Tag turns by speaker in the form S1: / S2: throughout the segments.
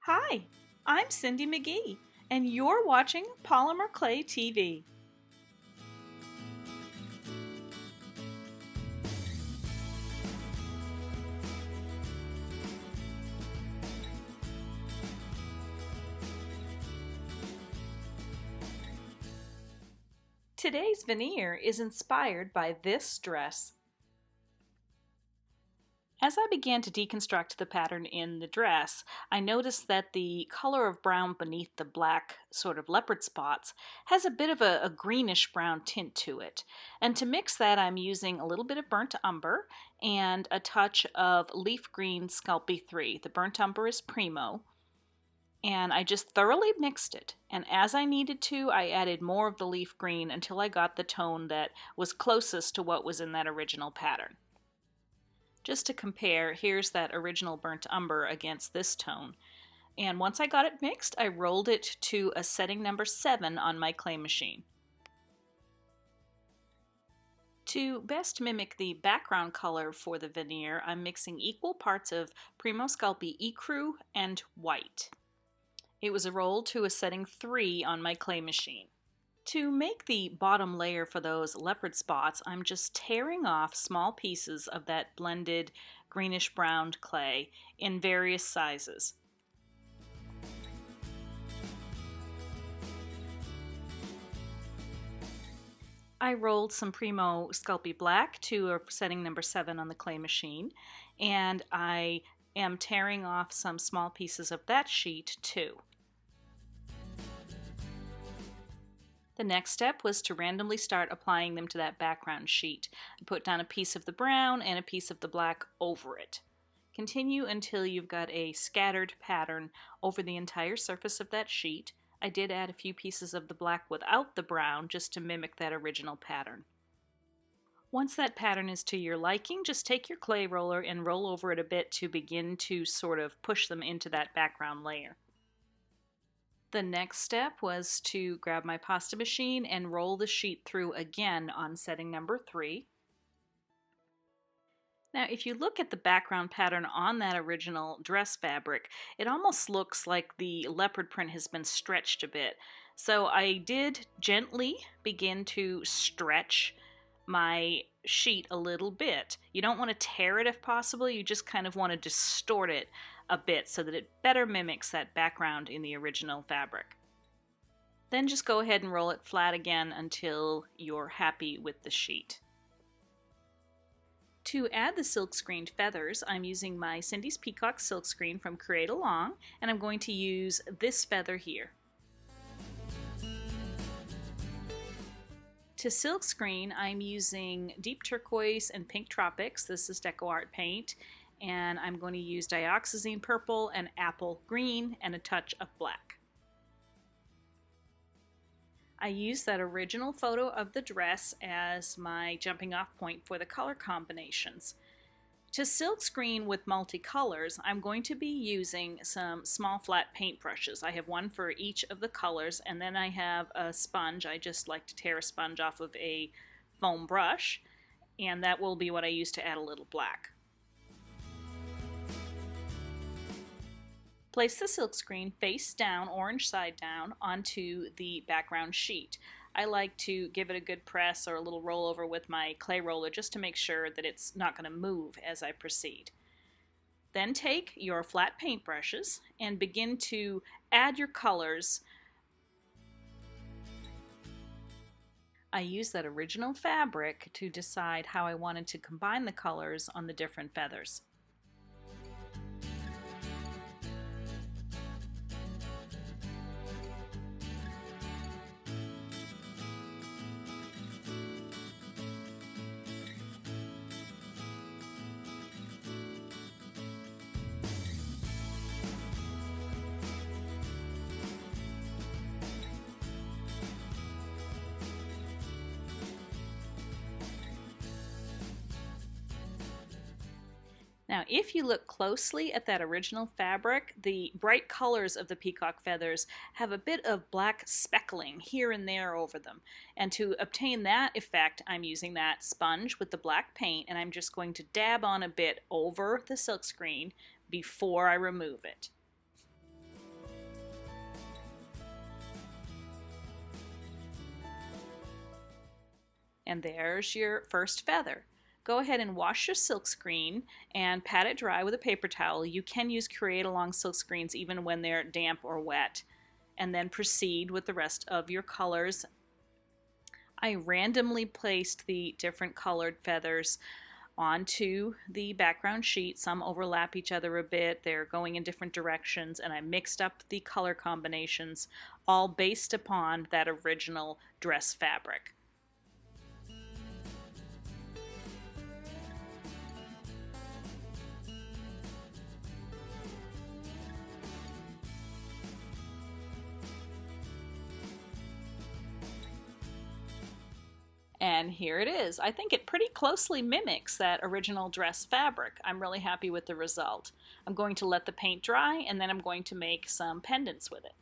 S1: Hi, I'm Cindi McGee, and you're watching Polymer Clay TV. Today's veneer is inspired by this dress. As I began to deconstruct the pattern in the dress, I noticed that the color of brown beneath the black sort of leopard spots has a bit of a greenish brown tint to it. And to mix that, I'm using a little bit of burnt umber and a touch of leaf green Sculpey 3. The burnt umber is Primo. And I just thoroughly mixed it. And as I needed to, I added more of the leaf green until I got the tone that was closest to what was in that original pattern. Just to compare, here's that original burnt umber against this tone. And once I got it mixed, I rolled it to a setting number 7 on my clay machine. To best mimic the background color for the veneer, I'm mixing equal parts of Primo Sculpey Ecru and white. It was rolled to a setting 3 on my clay machine. To make the bottom layer for those leopard spots, I'm just tearing off small pieces of that blended greenish brown clay in various sizes. I rolled some Primo Sculpey Black to a setting number 7 on the clay machine, and I am tearing off some small pieces of that sheet too. The next step was to randomly start applying them to that background sheet. I put down a piece of the brown and a piece of the black over it. Continue until you've got a scattered pattern over the entire surface of that sheet. I did add a few pieces of the black without the brown just to mimic that original pattern. Once that pattern is to your liking, just take your clay roller and roll over it a bit to begin to sort of push them into that background layer. The next step was to grab my pasta machine and roll the sheet through again on setting number 3. Now, if you look at the background pattern on that original dress fabric, it almost looks like the leopard print has been stretched a bit. So I did gently begin to stretch my sheet a little bit. You don't want to tear it if possible, you just kind of want to distort it a bit so that it better mimics that background in the original fabric. Then just go ahead and roll it flat again until you're happy with the sheet. To add the silkscreened feathers, I'm using my Cindy's Peacock silkscreen from Create Along, and I'm going to use this feather here. To silkscreen, I'm using Deep Turquoise and Pink Tropics. This is Deco Art paint, and I'm going to use Dioxazine Purple and Apple Green and a touch of black. I used that original photo of the dress as my jumping off point for the color combinations. To silkscreen with multicolors, I'm going to be using some small flat paintbrushes. I have one for each of the colors, and then I have a sponge. I just like to tear a sponge off of a foam brush, and that will be what I use to add a little black. Place the silkscreen face down, orange side down, onto the background sheet. I like to give it a good press or a little roll over with my clay roller just to make sure that it's not going to move as I proceed. Then take your flat paintbrushes and begin to add your colors. I used that original fabric to decide how I wanted to combine the colors on the different feathers. Now, if you look closely at that original fabric, the bright colors of the peacock feathers have a bit of black speckling here and there over them. And to obtain that effect, I'm using that sponge with the black paint, and I'm just going to dab on a bit over the silkscreen before I remove it. And there's your first feather. Go ahead and wash your silkscreen and pat it dry with a paper towel. You can use Create Along silkscreens even when they're damp or wet. And then proceed with the rest of your colors. I randomly placed the different colored feathers onto the background sheet. Some overlap each other a bit. They're going in different directions, and I mixed up the color combinations, all based upon that original dress fabric. And here it is. I think it pretty closely mimics that original dress fabric. I'm really happy with the result. I'm going to let the paint dry, and then I'm going to make some pendants with it.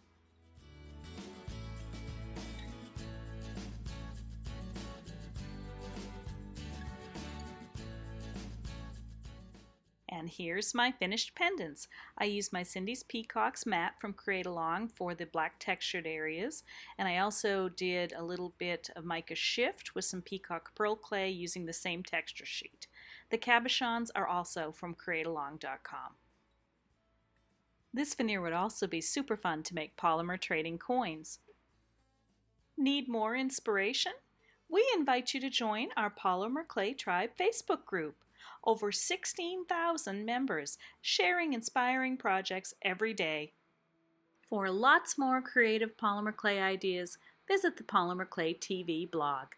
S1: And here's my finished pendants. I used my Cindi's Peacocks mat from Create Along for the black textured areas, and I also did a little bit of mica shift with some peacock pearl clay using the same texture sheet. The cabochons are also from createalong.com. This veneer would also be super fun to make polymer trading coins. Need more inspiration? We invite you to join our Polymer Clay Tribe Facebook group. Over 16,000 members sharing inspiring projects every day. For lots more creative polymer clay ideas, visit the Polymer Clay TV blog.